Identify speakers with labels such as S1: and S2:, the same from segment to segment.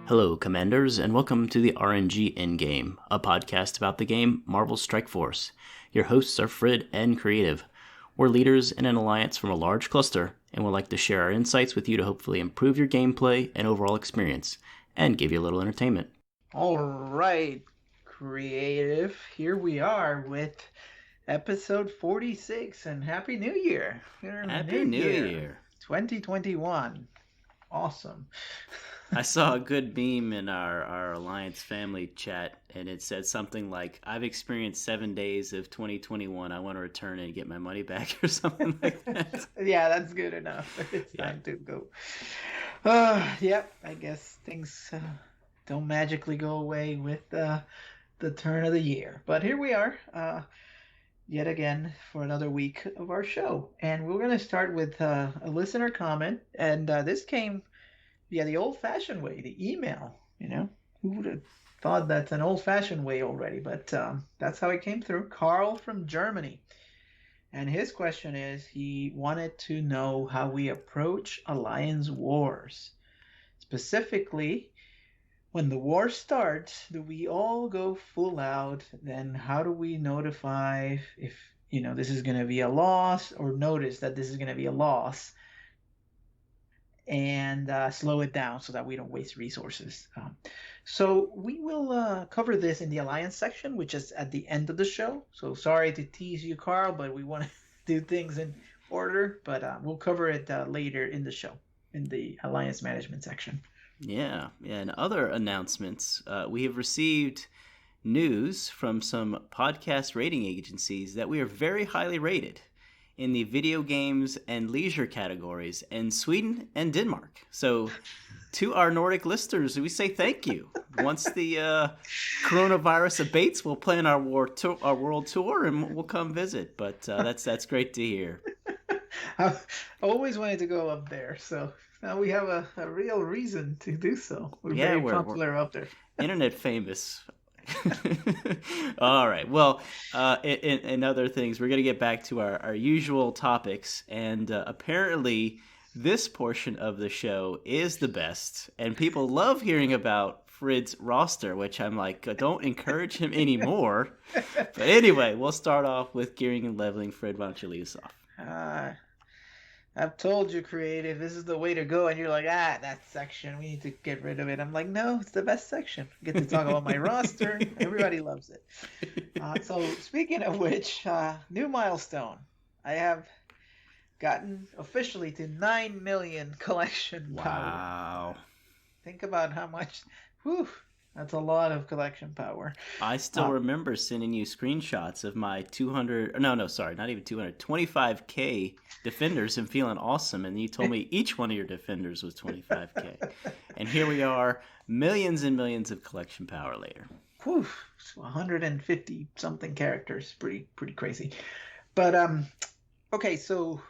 S1: Hello, Commanders, and welcome to the RNG Endgame, a podcast about the game Marvel Strike Force. Your hosts are Frid and Creative. We're leaders in an alliance from a large cluster, and would like to share our insights with you to hopefully improve your gameplay and overall experience, and give you a little entertainment.
S2: All right, Creative. Here we are with episode 46, and Happy New Year. We're in the
S1: Happy
S2: new
S1: New
S2: year,
S1: Year!
S2: 2021. Awesome.
S1: I saw a good meme in our Alliance family chat, and it said something like, I've experienced 7 days of 2021. I want to return and get my money back, or something like that.
S2: Yeah, that's good enough. It's time to go. Yep, I guess things don't magically go away with the turn of the year. But here we are, yet again, for another week of our show. And we're going to start with a listener comment. And this came via the old-fashioned way, the email. Who would have thought that's an old-fashioned way already? But that's how it came through. Carl from Germany. And his question is, he wanted to know how we approach alliance wars. Specifically, when the war starts, do we all go full out? Then how do we notify if this is going to be a loss, or notice that this is going to be a loss, and slow it down so that we don't waste resources? So we will cover this in the alliance section, which is at the end of the show. So sorry to tease you, Carl, but we want to do things in order. But we'll cover it later in the show, in the alliance management section.
S1: Yeah, and other announcements. We have received news from some podcast rating agencies that we are very highly rated in the video games and leisure categories in Sweden and Denmark. So to our Nordic listeners, we say thank you. Once the coronavirus abates, we'll plan our world tour and we'll come visit. But that's great to hear.
S2: I always wanted to go up there, so now we have a real reason to do so. We're very popular up there.
S1: Internet famous. All right. Well, in other things, we're going to get back to our usual topics. And apparently, this portion of the show is the best. And people love hearing about Frid's roster, which I'm like, don't encourage him anymore. But anyway, we'll start off with gearing and leveling. Frid, why don't you lead us off?
S2: I've told you, Creative, this is the way to go. And you're like, that section, we need to get rid of it. I'm like, no, it's the best section. I get to talk about my roster. Everybody loves it. So speaking of which, new milestone. I have gotten officially to 9 million collection power.
S1: Wow.
S2: Think about how much. Whew. That's a lot of collection power.
S1: I still remember sending you screenshots of my 200, no, sorry, not even 200, 25K defenders and feeling awesome. And you told me each one of your defenders was 25K. And here we are, millions and millions of collection power later.
S2: Whew, 150 something characters. Pretty crazy. But, okay, so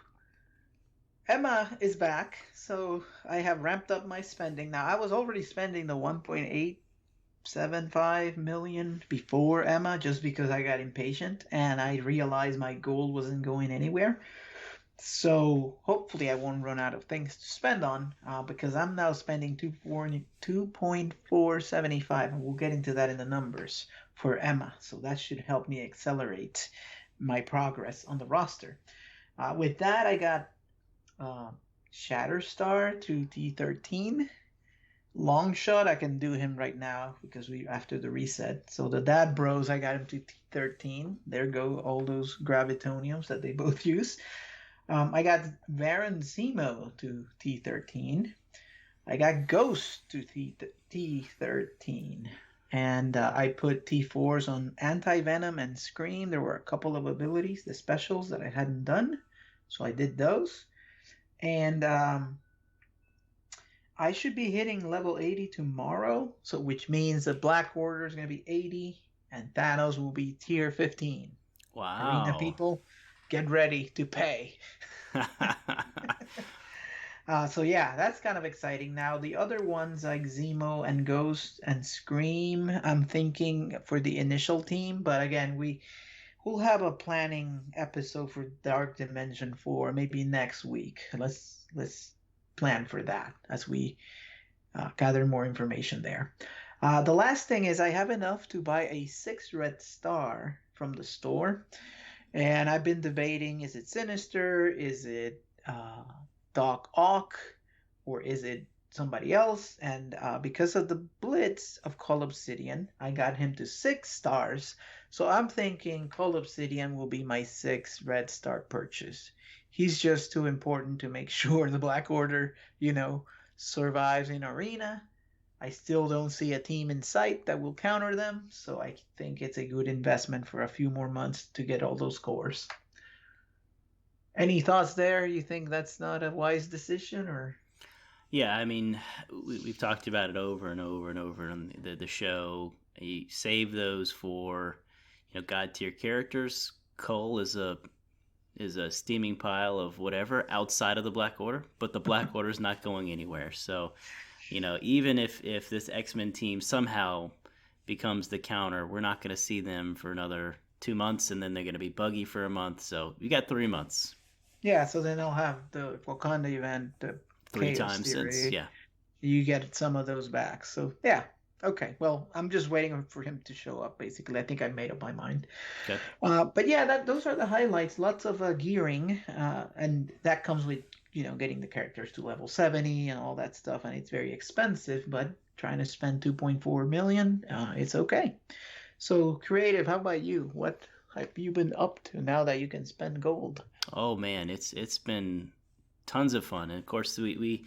S2: Emma is back. So I have ramped up my spending. Now, I was already spending the 1.875 million before Emma, just because I got impatient and I realized my goal wasn't going anywhere. So hopefully I won't run out of things to spend on, because I'm now spending 2.475, and we'll get into that in the numbers for Emma. So that should help me accelerate my progress on the roster. With that, I got Shatterstar to T13. Longshot, I can do him right now because we after the reset. So the Dad Bros, I got him to T13. There go all those gravitoniums that they both use. I got Baron Zemo to T13. I got Ghost to T13. And I put T4s on Anti-Venom and Scream. There were a couple of abilities, the specials that I hadn't done. So I did those. And I should be hitting level 80 tomorrow, so which means the Black Order is going to be 80 and Thanos will be tier 15.
S1: Wow.
S2: Arena people, get ready to pay. So yeah, that's kind of exciting. Now the other ones like Zemo and Ghost and Scream, I'm thinking for the initial team, but again, we'll have a planning episode for Dark Dimension 4 maybe next week. Let's plan for that as we gather more information there. The last thing is I have enough to buy a 6 red star from the store. And I've been debating, is it Sinister? Is it Doc Ock? Or is it somebody else? And because of the Blitz of Call Obsidian, I got him to 6 stars. So I'm thinking Call Obsidian will be my 6 red star purchase. He's just too important to make sure the Black Order, survives in Arena. I still don't see a team in sight that will counter them, so I think it's a good investment for a few more months to get all those cores. Any thoughts there? You think that's not a wise decision, or?
S1: Yeah, I mean, we've talked about it over and over and over on the show. You save those for, god tier characters. Cole is a steaming pile of whatever outside of the Black Order, but the Black Order is not going anywhere. So, even if this X-Men team somehow becomes the counter, we're not going to see them for another 2 months, and then they're going to be buggy for a month. So you got 3 months.
S2: Yeah, so then they'll have the Wakanda event, the
S1: 3 times since, yeah.
S2: You get some of those back. So yeah, okay. Well, I'm just waiting for him to show up. Basically, I think I made up my mind.
S1: Okay.
S2: But yeah, those are the highlights. Lots of gearing, and that comes with getting the characters to level 70 and all that stuff, and it's very expensive. But trying to spend 2.4 million, it's okay. So creative, how about you? What have you been up to now that you can spend gold?
S1: Oh man, it's been tons of fun, and of course we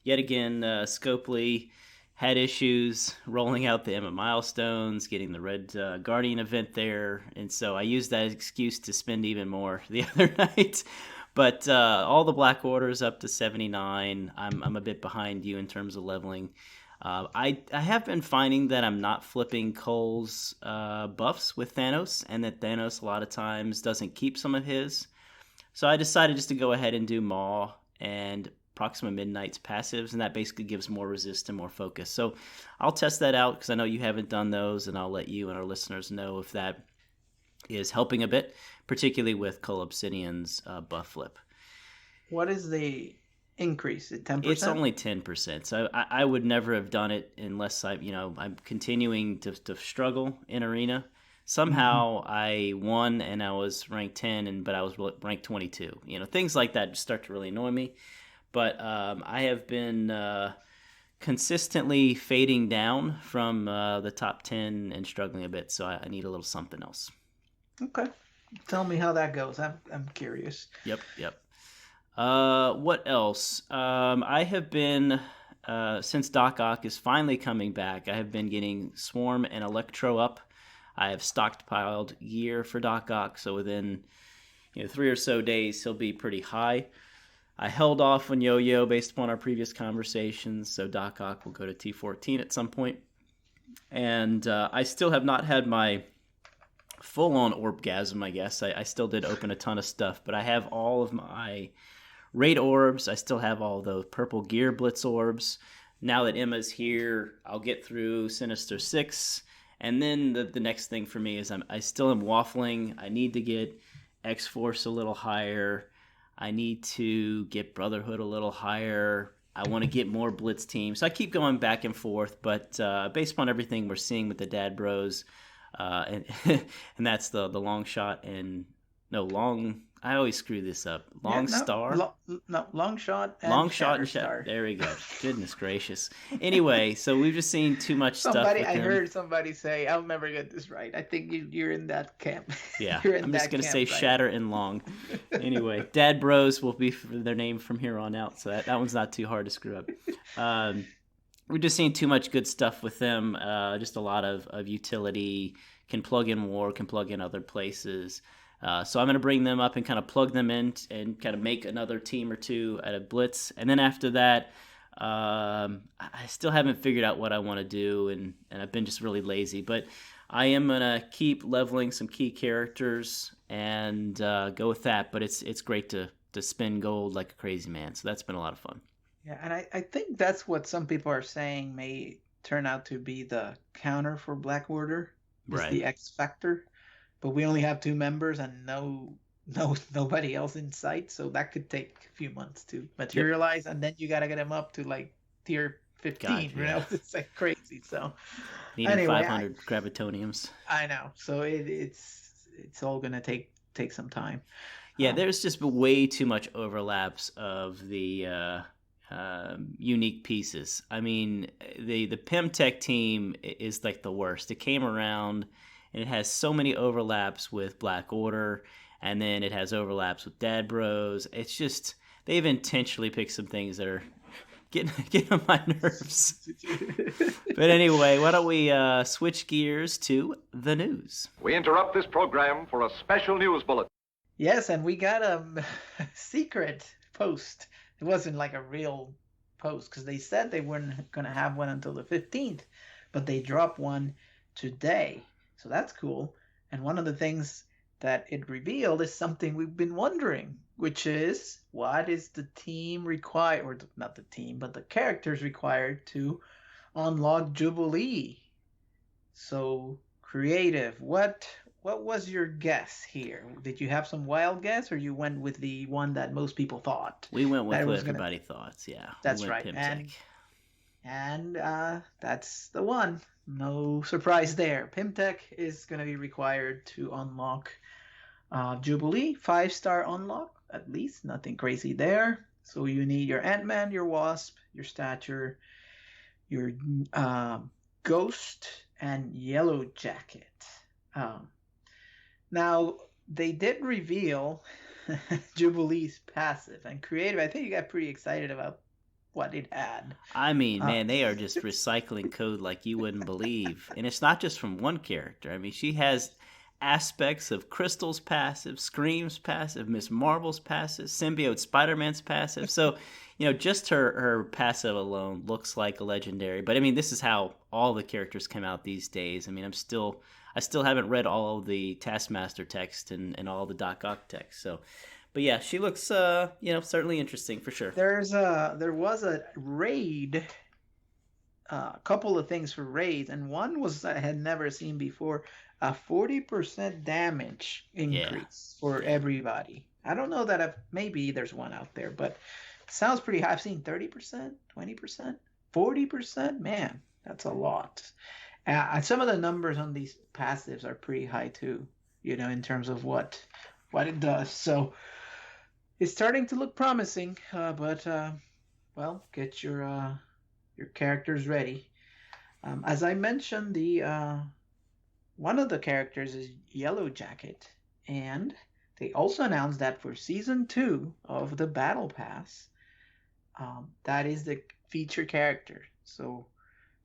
S1: yet again Scopely had issues rolling out the Emma Milestones, getting the Red Guardian event there, and so I used that excuse to spend even more the other night. But all the Black Orders up to 79. I'm a bit behind you in terms of leveling. I have been finding that I'm not flipping Cole's buffs with Thanos, and that Thanos a lot of times doesn't keep some of his. So I decided just to go ahead and do Maw and Proxima Midnight's passives, and that basically gives more resist and more focus. So I'll test that out because I know you haven't done those, and I'll let you and our listeners know if that is helping a bit, particularly with Cole Obsidian's buff flip.
S2: What is the increase? At 10%?
S1: It's only 10%. So I would never have done it unless I'm continuing to struggle in Arena. Somehow I won and I was ranked 10, but I was ranked 22. Things like that just start to really annoy me. But I have been consistently fading down from the top 10 and struggling a bit. So I need a little something else.
S2: Okay. Tell me how that goes. I'm curious.
S1: Yep. What else? I have been, since Doc Ock is finally coming back, I have been getting Swarm and Electro up. I have stockpiled gear for Doc Ock, so within 3 or so days, he'll be pretty high. I held off on Yo-Yo based upon our previous conversations, so Doc Ock will go to T14 at some point. And I still have not had my full-on Orbgasm, I guess. I still did open a ton of stuff, but I have all of my Raid Orbs. I still have all those purple Gear Blitz Orbs. Now that Emma's here, I'll get through Sinister 6. And then the next thing for me is I still am waffling. I need to get X-Force a little higher. I need to get Brotherhood a little higher. I want to get more Blitz teams. So I keep going back and forth, but based upon everything we're seeing with the Dad Bros, and that's the long shot and long. I always screw this up. Long shot.
S2: And Shatterstar.
S1: There we go. Goodness gracious. Anyway, so we've just seen too much stuff.
S2: I heard somebody say, I'll never get this right. I think you're in that camp.
S1: Yeah, I'm just gonna say right? Shatter and Long. Anyway, Dad Bros will be their name from here on out, so that one's not too hard to screw up. We're just seeing too much good stuff with them. Just a lot of utility. Can plug in War, can plug in other places. So I'm going to bring them up and kind of plug them in and kind of make another team or two at a Blitz. And then after that, I still haven't figured out what I want to do, and I've been just really lazy. But I am going to keep leveling some key characters and go with that. But it's great to spend gold like a crazy man. So that's been a lot of fun.
S2: Yeah, and I think that's what some people are saying may turn out to be the counter for Black Order. Right. The X Factor. But we only have 2 members and nobody else in sight, so that could take a few months to materialize. Yep. And then you gotta get them up to like tier 15,
S1: God, yeah.
S2: It's like crazy. So
S1: Needing
S2: anyway,
S1: 500 gravitoniums.
S2: I know. So it's all gonna take some time.
S1: Yeah, there's just way too much overlaps of the unique pieces. I mean, the Pimtech team is like the worst. It came around and it has so many overlaps with Black Order, and then it has overlaps with Dad Bros. It's just they've intentionally picked some things that are getting on my nerves. But anyway, why don't we switch gears to the news?
S3: We interrupt this program for a special news bulletin.
S2: Yes, and we got a secret post. It wasn't like a real post because they said they weren't going to have one until the 15th, but they dropped one today. So that's cool. And one of the things that it revealed is something we've been wondering, which is what is the team required, or not the team, but the characters required to unlock Jubilee. So creative, what was your guess here? Did you have some wild guess, or you went with the one that most people thought?
S1: We went with what everybody thought. Yeah,
S2: that's right. And that's the one. No surprise there. Pimtech is going to be required to unlock Jubilee, 5-star unlock at least. Nothing crazy there. So you need your Ant-Man, your Wasp, your Stature, your Ghost, and Yellow Jacket. Now, they did reveal Jubilee's passive and creative. I think you got pretty excited about what it had.
S1: I mean, man, they are just recycling code like you wouldn't believe. And it's not just from one character. I mean, she has aspects of Crystal's passive, Scream's passive, Miss Marvel's passive, Symbiote Spider-Man's passive. So, just her passive alone looks like a legendary. But I mean, this is how all the characters come out these days. I mean, I still haven't read all of the Taskmaster text and all the Doc Ock text. So, but yeah, she looks certainly interesting for sure.
S2: There was a raid, a couple of things for raids, and one was I had never seen before, a 40% damage increase for everybody. I don't know that maybe there's one out there, but it sounds pretty high. I've seen 30%, 20%, 40%. Man, that's a lot. Some of the numbers on these passives are pretty high too, in terms of what it does. So it's starting to look promising, but get your characters ready. As I mentioned, the one of the characters is Yellow Jacket, and they also announced that for Season 2 of the Battle Pass, that is the feature character. So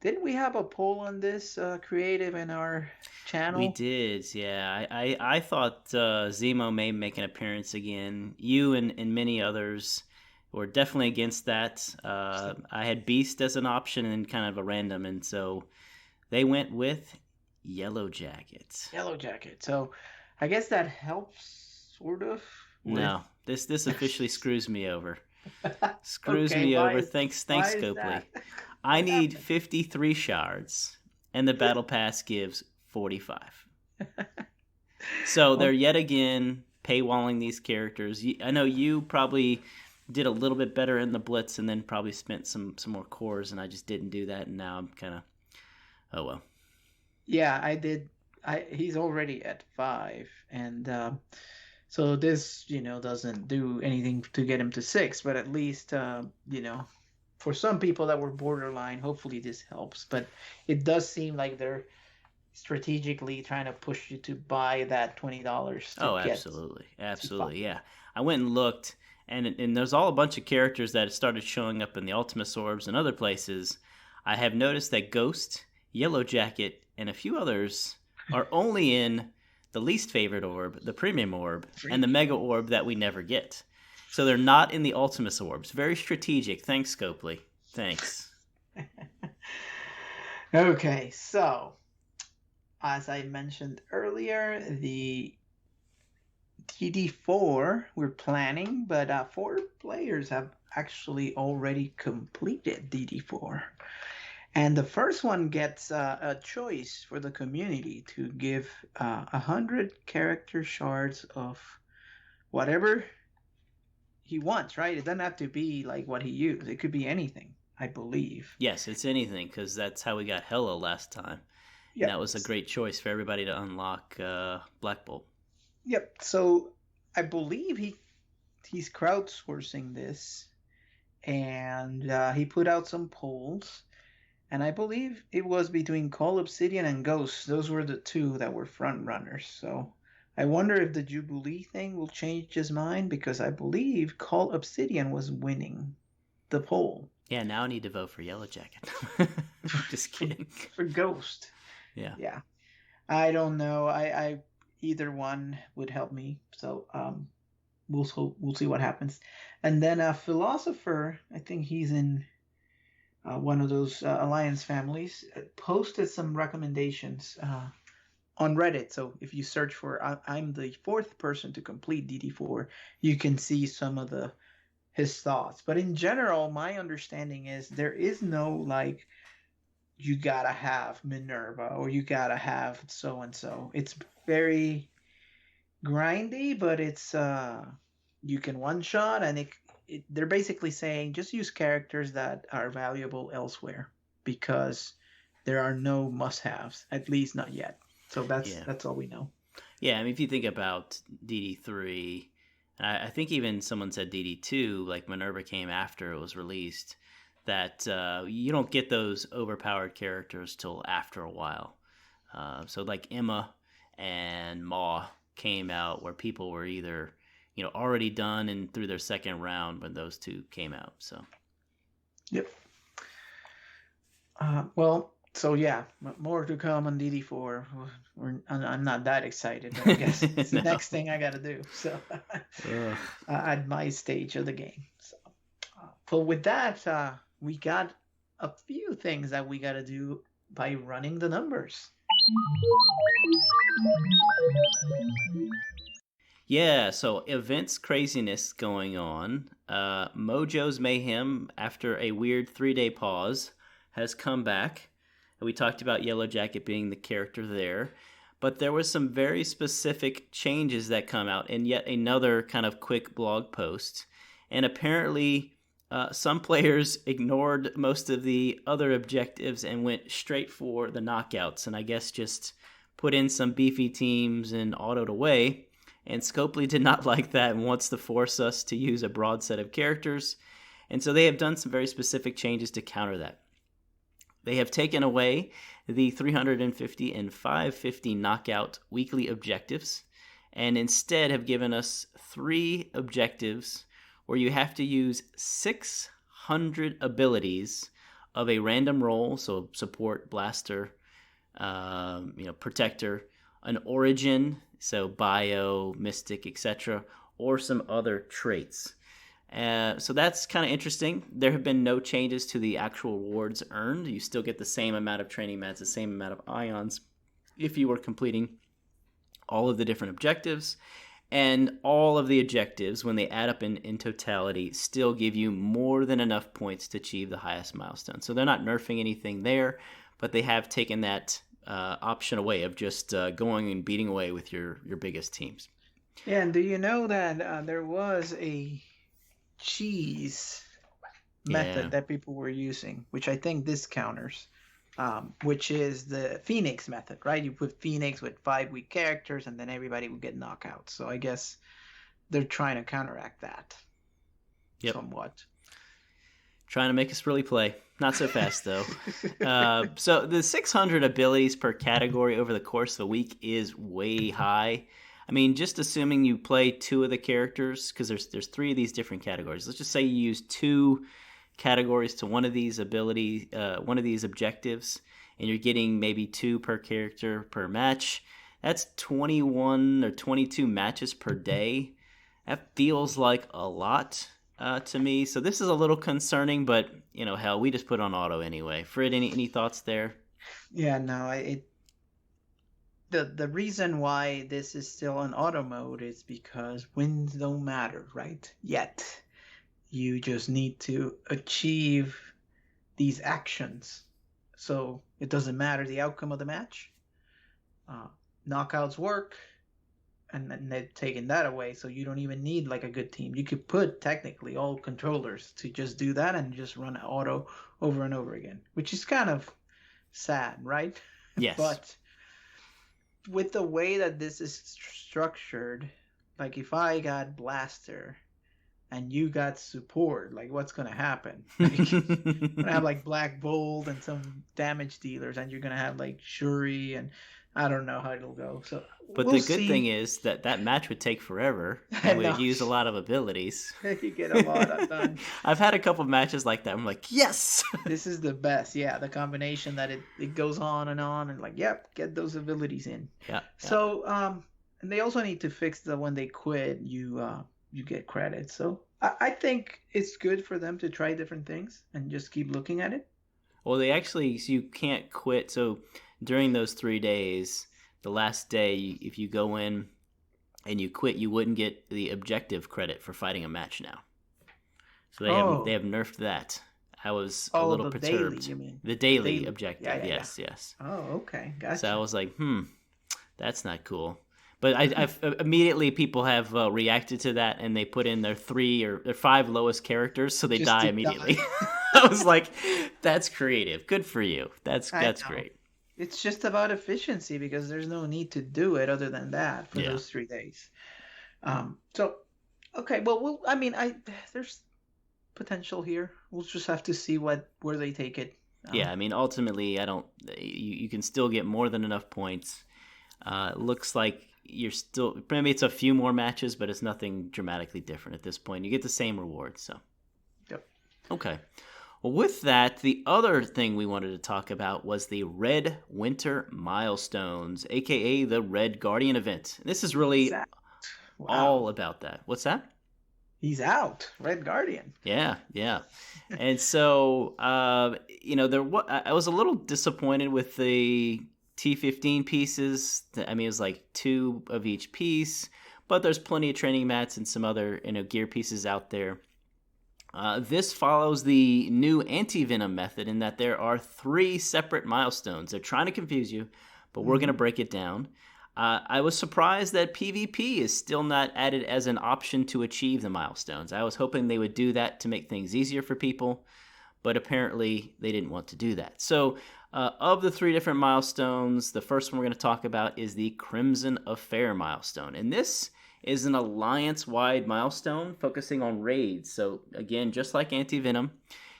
S2: didn't we have a poll on this creative in our channel?
S1: We did, yeah. I thought Zemo may make an appearance again. You and many others were definitely against that. I had Beast as an option and kind of a random, and so they went with Yellow Jacket.
S2: Yellow Jacket. So I guess that helps, sort of.
S1: No, this officially screws me over. Screws me over. Thanks, Scopely. I need 53 shards, and the Battle Pass gives 45. So they're yet again paywalling these characters. I know you probably did a little bit better in the Blitz and then probably spent some more cores, and I just didn't do that, and now I'm kind of, oh well.
S2: Yeah, I did. He's already at 5, and so this, doesn't do anything to get him to 6, but at least, for some people that were borderline, hopefully this helps. But it does seem like they're strategically trying to push you to buy that $20.
S1: Oh, absolutely. Yeah. I went and looked, and there's all a bunch of characters that started showing up in the Ultimus Orbs and other places. I have noticed that Ghost, Yellow Jacket, and a few others are only in the least favorite orb, the Premium Orb, and the Mega Orb that we never get. So they're not in the Ultimus Orbs. Very strategic. Thanks, Scopely. Thanks.
S2: Okay, so as I mentioned earlier, the DD4 we're planning, but 4 players have actually already completed DD4. And the first one gets a choice for the community to give 100 character shards of whatever he wants, right? It doesn't have to be like what he used. It could be anything. I believe.
S1: Yes, it's anything, because that's how we got Hela last time. And
S2: Yep.
S1: that was a great choice for everybody to unlock Black Bolt.
S2: Yep. So I believe he's crowdsourcing this, and he put out some polls, and I believe it was between Call Obsidian and Ghost. Those were the two that were front runners. So I wonder if the Jubilee thing will change his mind, because I believe Call Obsidian was winning the poll.
S1: Yeah, now I need to vote for Yellow Jacket. Just kidding.
S2: For Ghost.
S1: Yeah.
S2: Yeah. I don't know. I either one would help me. So we'll see what happens. And then a philosopher, I think he's in one of those alliance families, posted some recommendations on Reddit. So if you search for I'm the fourth person to complete DD4, you can see some of his thoughts. But in general, my understanding is there is no like you gotta have Minerva or you gotta have so and so. It's very grindy, but it's you can one shot, and they're basically saying just use characters that are valuable elsewhere, because there are no must-haves, at least not yet. So that's all we know.
S1: Yeah, I mean, if you think about DD3, and I think even someone said DD2, like Minerva came after it was released, that you don't get those overpowered characters till after a while. So like Emma and Maw came out where people were either already done and through their second round when those two came out. So
S2: yep. Well, so yeah, more to come on DD4. I'm not that excited, but I guess it's the next thing I got to do. So at my stage of the game. So with that, we got a few things that we got to do by running the numbers.
S1: Yeah, so events craziness going on. Mojo's Mayhem, after a weird 3-day pause, has come back. We talked about Yellow Jacket being the character there. But there was some very specific changes that come out in yet another kind of quick blog post. And apparently some players ignored most of the other objectives and went straight for the knockouts. And I guess just put in some beefy teams and autoed away. And Scopely did not like that and wants to force us to use a broad set of characters. And so they have done some very specific changes to counter that. They have taken away the 350 and 550 knockout weekly objectives, and instead have given us 3 objectives where you have to use 600 abilities of a random role, so support, blaster, protector, an origin, so bio, mystic, etc., or some other traits. So that's kind of interesting. There have been no changes to the actual rewards earned. You still get the same amount of training mats, the same amount of ions if you were completing all of the different objectives. And all of the objectives, when they add up in totality, still give you more than enough points to achieve the highest milestone. So they're not nerfing anything there, but they have taken that option away of just going and beating away with your biggest teams.
S2: Yeah, and do you know that there was a cheese method that people were using, which I think this counters, which is the Phoenix method, right? You put Phoenix with 5 weak characters and then everybody would get knockouts. So I guess they're trying to counteract that somewhat.
S1: Trying to make us really play. Not so fast, though. So the 600 abilities per category over the course of a week is way high. I mean, just assuming you play 2 of the characters, because there's 3 of these different categories. Let's just say you use 2 categories to one of these one of these objectives, and you're getting maybe 2 per character per match. That's 21 or 22 matches per day. That feels like a lot to me. So this is a little concerning, but hell, we just put on auto anyway. Frid, any thoughts there?
S2: Yeah, no, the reason why this is still on auto mode is because wins don't matter, right? Yet. You just need to achieve these actions. So it doesn't matter the outcome of the match. Knockouts work. and then they've taken that away, so you don't even need like a good team. You could put technically all controllers to just do that and just run auto over and over again, which is kind of sad, right?
S1: Yes.
S2: But with the way that this is structured, like if I got Blaster and you got support, like what's gonna happen? Like, you're gonna have like Black Bolt and some damage dealers, and you're gonna have like Shuri, and I don't know how it'll go. So
S1: But
S2: we'll
S1: the good thing
S2: see.
S1: is that match would take forever,
S2: I
S1: and we'd
S2: know.
S1: use a lot of abilities.
S2: You get a lot done.
S1: I've had a couple matches like that. I'm like, yes.
S2: This is the best. Yeah, the combination that it goes on, and like, yep, get those abilities in.
S1: Yeah.
S2: So and they also need to fix that when they quit, you get credit. So I think it's good for them to try different things and just keep looking at it.
S1: Well, they actually, so you can't quit. So during those 3 days, the last day, if you go in and you quit, you wouldn't get the objective credit for fighting a match now. So they have nerfed that. I was a little
S2: the
S1: perturbed.
S2: daily, you mean?
S1: The daily
S2: Daily.
S1: objective,
S2: Yeah.
S1: yes.
S2: Oh, okay, gotcha.
S1: So I was like, that's not cool. But I've immediately people have reacted to that, and they put in their 3 or their 5 lowest characters, so they
S2: Just
S1: die
S2: to
S1: immediately.
S2: die.
S1: I was like, that's creative. Good for you. That's
S2: I know.
S1: great.
S2: It's just about efficiency because there's no need to do it other than that for those 3 days. So, okay, well, there's potential here. We'll just have to see where they take it.
S1: Yeah, I mean, ultimately, you can still get more than enough points. Looks like maybe it's a few more matches, but it's nothing dramatically different at this point. You get the same reward, so.
S2: Yep.
S1: Okay. Well, with that, the other thing we wanted to talk about was the Red Winter Milestones, aka the Red Guardian event. This is really all about that. What's that?
S2: He's out, Red Guardian.
S1: Yeah. And so, I was a little disappointed with the T15 pieces. I mean, it was like 2 of each piece, but there's plenty of training mats and some other gear pieces out there. This follows the new anti-venom method in that there are 3 separate milestones. They're trying to confuse you, but we're going to break it down. I was surprised that PvP is still not added as an option to achieve the milestones. I was hoping they would do that to make things easier for people, but apparently they didn't want to do that. So of the 3 different milestones, the first one we're going to talk about is the Crimson Affair milestone. And this is an alliance-wide milestone focusing on raids. So again, just like Anti-Venom,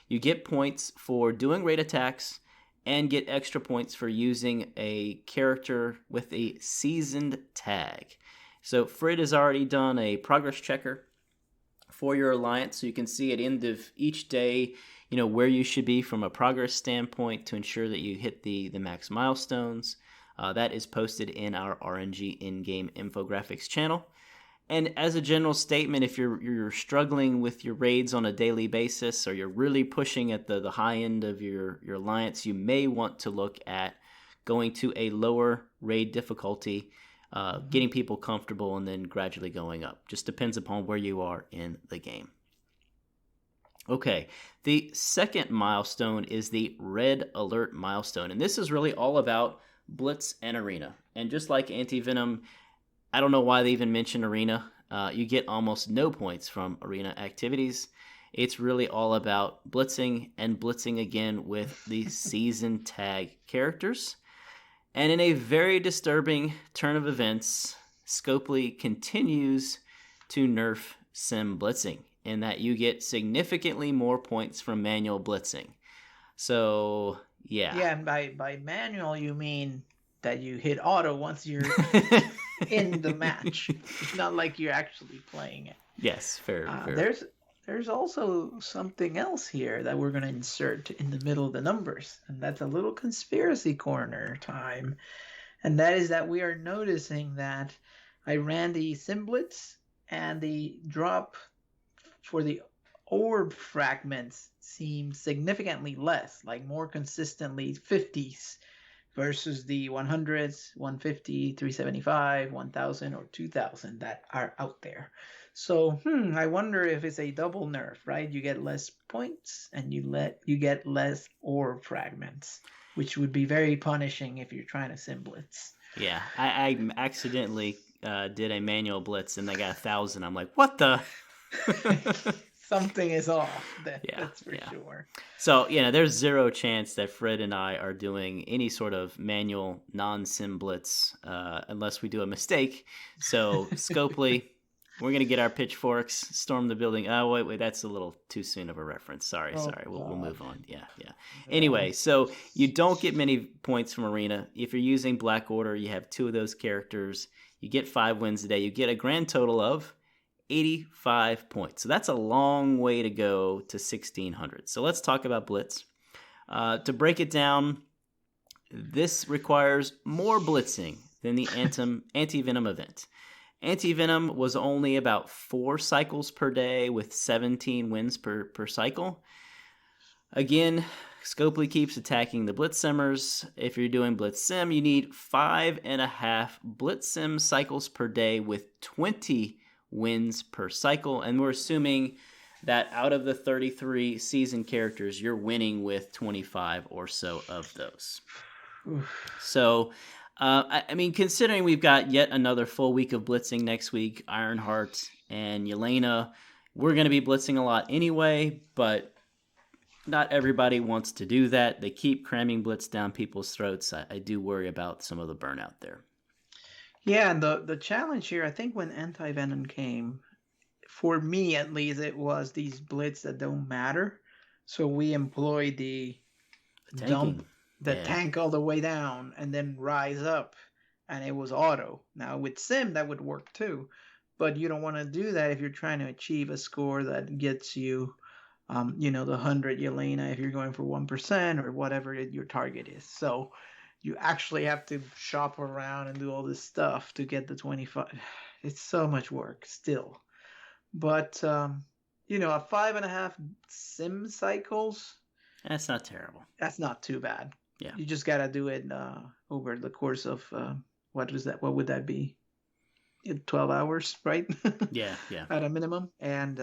S1: you get points for doing raid attacks and get extra points for using a character with a seasoned tag. So Frid has already done a progress checker for your alliance, so you can see at the end of each day, where you should be from a progress standpoint to ensure that you hit the max milestones. That is posted in our RNG in-game infographics channel. And as a general statement, if you're struggling with your raids on a daily basis, or you're really pushing at the high end of your alliance, you may want to look at going to a lower raid difficulty, getting people comfortable, and then gradually going up. Just depends upon where you are in the game. Okay, the second milestone is the Red Alert milestone, and this is really all about Blitz and Arena. And just like Anti-Venom, I don't know why they even mention Arena. You get almost no points from Arena activities. It's really all about blitzing and blitzing again with the season tag characters. And in a very disturbing turn of events, Scopely continues to nerf sim blitzing in that you get significantly more points from manual blitzing. So, yeah.
S2: Yeah, and by manual, you mean that you hit auto once you're in the match. It's not like you're actually playing it.
S1: Yes, fair.
S2: There's also something else here that we're going to insert in the middle of the numbers, and that's a little conspiracy corner time. And that is that we are noticing that I ran the Simblitz, and the drop for the orb fragments seems significantly less, like more consistently 50s versus the 100s, 150, 375, 1000, or 2000 that are out there. So, I wonder if it's a double nerf, right? You get less points and you get less orb fragments, which would be very punishing if you're trying to Simblitz.
S1: Yeah, I accidentally did a manual blitz and they got 1,000. I'm like, what the?
S2: Something is off.
S1: Yeah,
S2: That's for sure.
S1: So, there's zero chance that Fred and I are doing any sort of manual non-sim blitz unless we do a mistake. So, Scopely, we're going to get our pitchforks, storm the building. Oh, wait, that's a little too soon of a reference. Sorry. We'll move on. Yeah. Anyway, so you don't get many points from Arena. If you're using Black Order, you have 2 of those characters. You get 5 wins a day. You get a grand total of 85 points. So that's a long way to go to 1,600. So let's talk about Blitz. To break it down, this requires more blitzing than the Anti-Venom event. Anti-Venom was only about 4 cycles per day with 17 wins per cycle. Again, Scopely keeps attacking the Blitz Simmers. If you're doing Blitz Sim, you need 5.5 Blitz Sim cycles per day with 20 wins per cycle, and we're assuming that out of the 33 season characters, you're winning with 25 or so of those. So, I mean, considering we've got yet another full week of blitzing next week, Ironheart and Yelena, we're going to be blitzing a lot anyway, but not everybody wants to do that. They keep cramming blitz down people's throats. I do worry about some of the burnout there.
S2: Yeah, and the challenge here, I think when Anti-Venom came, for me at least, it was these blitz that don't matter. So we employ the dump the tank all the way down and then rise up, and it was auto. Now with Sim, that would work too, but you don't want to do that if you're trying to achieve a score that gets you, the 100 Yelena if you're going for 1% or whatever your target is. So you actually have to shop around and do all this stuff to get the 25. It's so much work still. But, a 5.5 sim cycles.
S1: That's not terrible.
S2: That's not too bad.
S1: Yeah.
S2: You just got to do it over the course of, what would that be? 12 hours, right?
S1: Yeah.
S2: At a minimum. And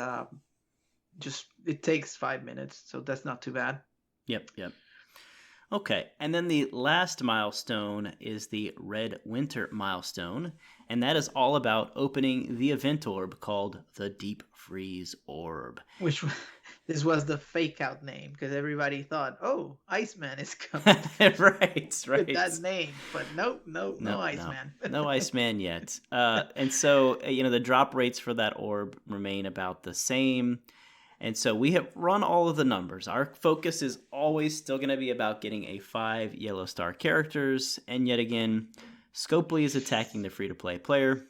S2: it takes 5 minutes. So that's not too bad.
S1: Yep. Okay, and then the last milestone is the Red Winter milestone, and that is all about opening the event orb called the Deep Freeze Orb.
S2: This was the fake out name, because everybody thought, oh, Iceman is coming.
S1: right.
S2: With that name, but no Iceman.
S1: No Iceman yet. And so, the drop rates for that orb remain about the same. And so we have run all of the numbers. Our focus is always still going to be about getting 5 yellow star characters. And yet again, Scopely is attacking the free-to-play player.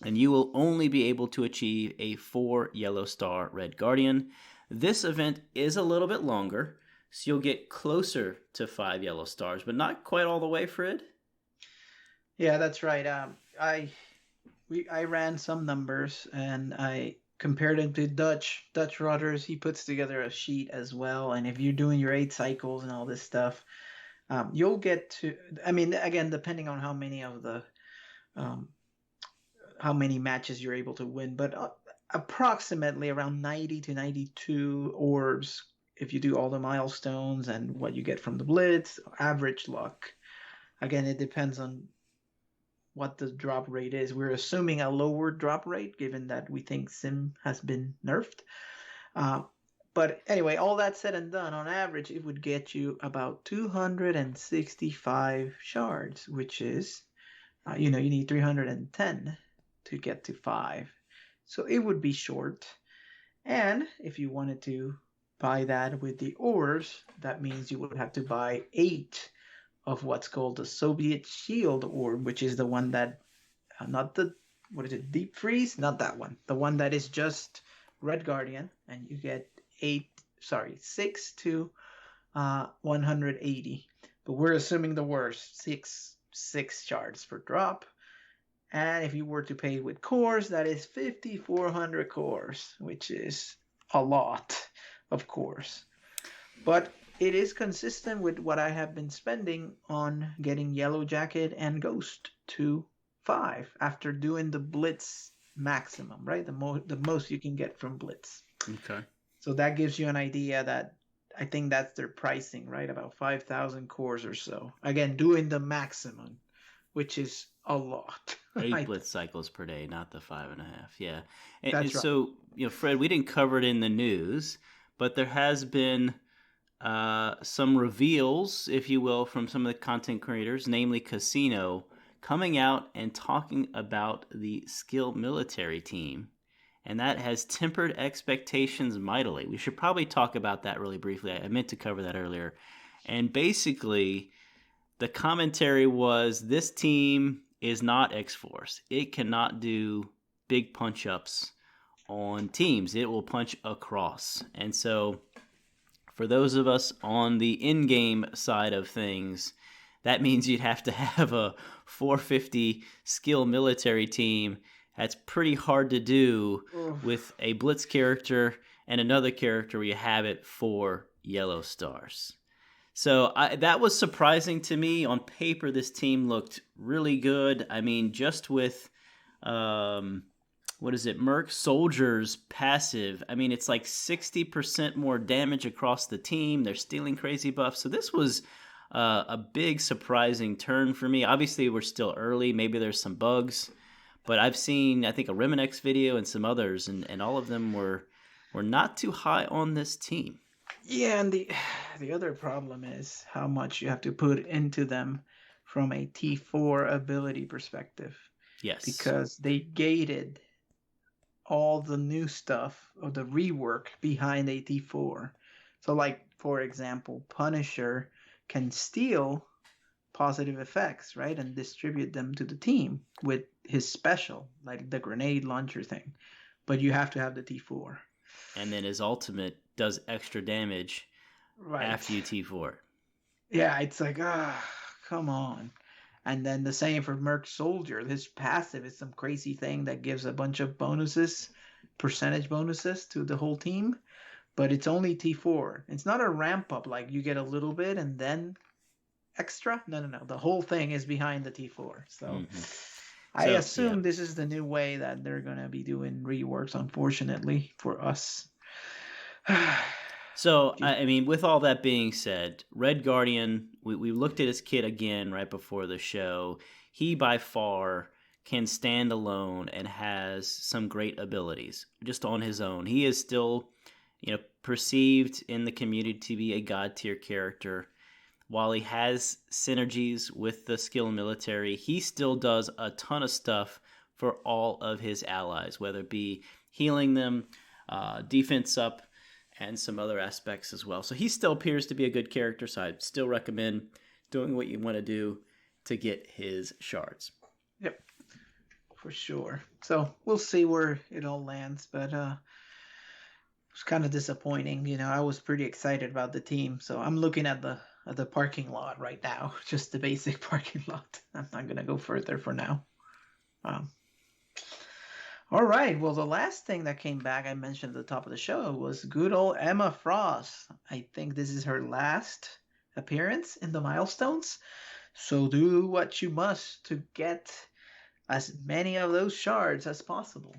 S1: And you will only be able to achieve 4 yellow star Red Guardian. This event is a little bit longer, so you'll get closer to 5 yellow stars, but not quite all the way, Frid.
S2: Yeah, that's right. I ran some numbers, and I compared it to Dutch Rudders. He puts together a sheet as well, and if you're doing your 8 cycles and all this stuff, you'll get to, again, depending on how many of the how many matches you're able to win, but approximately around 90 to 92 orbs if you do all the milestones and what you get from the blitz, average luck. Again, it depends on what the drop rate is. We're assuming a lower drop rate given that we think Sim has been nerfed. But anyway, all that said and done, on average, it would get you about 265 shards, which is, you need 310 to get to 5. So it would be short. And if you wanted to buy that with the orbs, that means you would have to buy 8 of what's called the Soviet Shield orb, which is the one that, not the, Deep Freeze? Not that one. The one that is just Red Guardian, and you get 6 to 180. But we're assuming the worst, 6 shards per drop. And if you were to pay with cores, that is 5,400 cores, which is a lot, of course. But it is consistent with what I have been spending on getting Yellow Jacket and Ghost to 5 after doing the Blitz maximum, right? The most you can get from Blitz.
S1: Okay.
S2: So that gives you an idea that I think that's their pricing, right? About 5,000 cores or so. Again, doing the maximum. which is a lot.
S1: 8 blitz cycles per day, not the 5.5. Yeah. And
S2: That's right.
S1: so, Fred, we didn't cover it in the news, but there has been some reveals, if you will, from some of the content creators, namely Casino, coming out and talking about the skill military team. And that has tempered expectations mightily. We should probably talk about that really briefly. I meant to cover that earlier. And basically, the commentary was this team is not X-Force. It cannot do big punch-ups on teams. It will punch across. And so for those of us on the in-game side of things, that means you'd have to have a 450 skill military team. That's pretty hard to do with a blitz character and another character where you have it for yellow stars. So that was surprising to me. On paper, this team looked really good. I mean, just with, Merc Soldier's passive, I mean, it's like 60% more damage across the team. They're stealing crazy buffs. So this was a big surprising turn for me. Obviously, we're still early. Maybe there's some bugs. But I've seen, I think, a Reminex video and some others, and all of them were not too high on this team.
S2: Yeah, and the other problem is how much you have to put into them from a T4 ability perspective.
S1: Yes.
S2: Because they gated all the new stuff or the rework behind a T4. So like, for example, Punisher can steal positive effects, right? And distribute them to the team with his special, like the grenade launcher thing. But you have to have the T4.
S1: And then his ultimate does extra damage after you T4.
S2: Yeah, it's like, come on. And then the same for Merc Soldier. His passive is some crazy thing that gives a bunch of bonuses, percentage bonuses to the whole team. But it's only T4. It's not a ramp up like you get a little bit and then extra. No. The whole thing is behind the T4. So I assume this is the new way that they're going to be doing reworks, unfortunately, for us.
S1: So, I mean, with all that being said, Red Guardian, we looked at his kit again right before the show. He, by far, can stand alone and has some great abilities just on his own. He is still, perceived in the community to be a god-tier character. While he has synergies with the skill military, he still does a ton of stuff for all of his allies, whether it be healing them, defense up, and some other aspects as well. So he still appears to be a good character, so I still recommend doing what you want to do to get his shards.
S2: Yep, for sure. So we'll see where it all lands, but it was kind of disappointing. I was pretty excited about the team, so I'm looking at the parking lot right now, just the basic parking lot. I'm not going to go further for now. All right. Well, the last thing that came back, I mentioned at the top of the show, was good old Emma Frost. I think this is her last appearance in the Milestones. So do what you must to get as many of those shards as possible.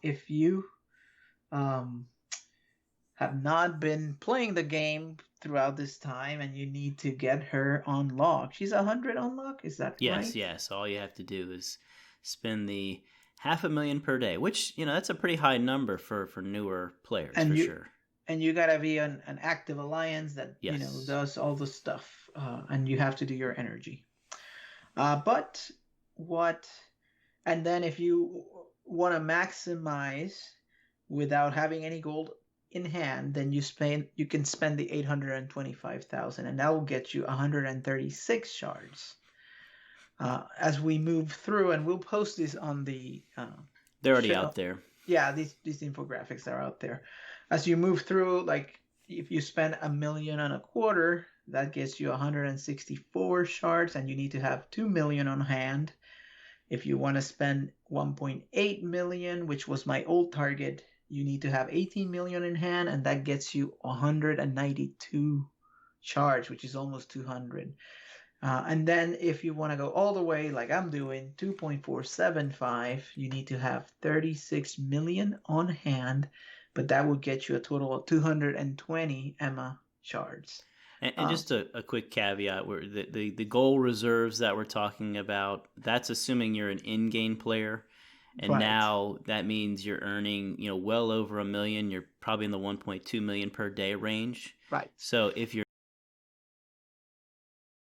S2: If you have not been playing the game throughout this time and you need to get her unlocked, she's 100 unlock, is that right?
S1: Yes. All you have to do is spend the 500,000 per day, which that's a pretty high number for newer players, and sure.
S2: And you gotta be an active alliance that does all the stuff, and you have to do your energy. And then if you want to maximize without having any gold in hand, then you can spend the 825,000, and that will get you 136 shards. As we move through, and we'll post this on the
S1: they're already out there.
S2: Yeah, these infographics are out there. As you move through, like if you spend 1.25 million, that gets you 164 shards, and you need to have 2 million on hand. If you want to spend 1.8 million, which was my old target, you need to have 18 million in hand, and that gets you 192 shards, which is almost 200. And then if you want to go all the way, like I'm doing, 2.475, you need to have 36 million on hand, but that would get you a total of 220 Emma shards.
S1: And just a quick caveat, where the goal reserves that we're talking about, that's assuming you're an in-game player. And
S2: Right.
S1: now that means you're earning, well over $1 million. You're probably in the 1.2 million per day range.
S2: Right.
S1: So if you're